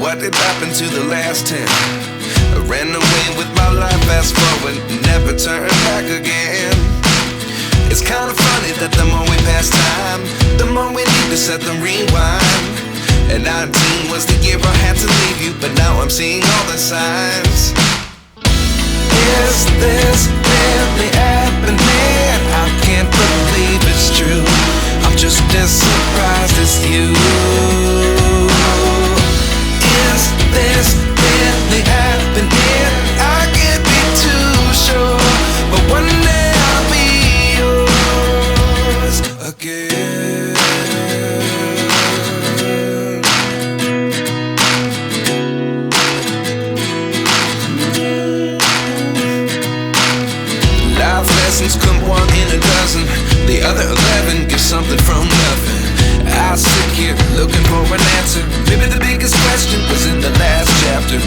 what did happen to the last 10? I ran away with my life, fast forward, never turn back again. It's kind of funny that the more we pass time, the more we need to set them rewind. And 19 was the year I had to leave you, but now I'm seeing all the signs. Is this really happening? I can't believe it's true. I'm just as surprised as you. Is this really happening? I can't be too sure, but one day I'll be yours again. Life lessons come one in a dozen. The other 11 get something from nothing. I sit here looking for an answer. Maybe the biggest question was in the last chapter.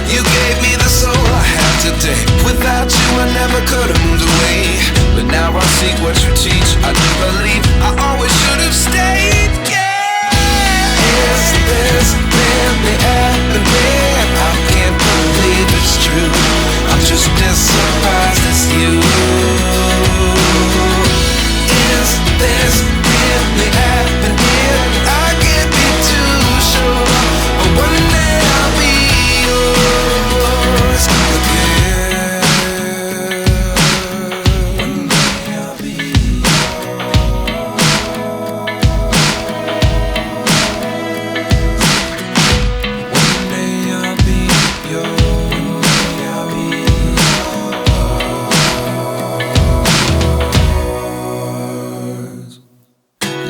You gave me the soul I have today. Without you I never could have moved away. But now I see what you teach. I do believe I always should have stayed. Yeah. Is this really happening? I can't believe it's true. I'm just as surprised as you. Is this really happening? I can't be too sure, but one day I'll be yours again. One day I'll be yours. One day I'll be yours. One day I'll be yours.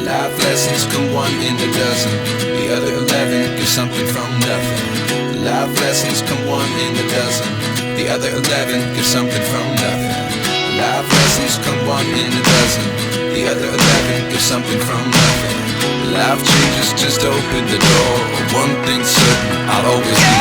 Life lessons come one in a dozen. The other 11 give something from nothing. Life lessons come one in a dozen. The other 11 give something from nothing. Life lessons come one in a dozen. The other 11 give something from nothing. Life changes just open the door. One thing's certain, I'll always be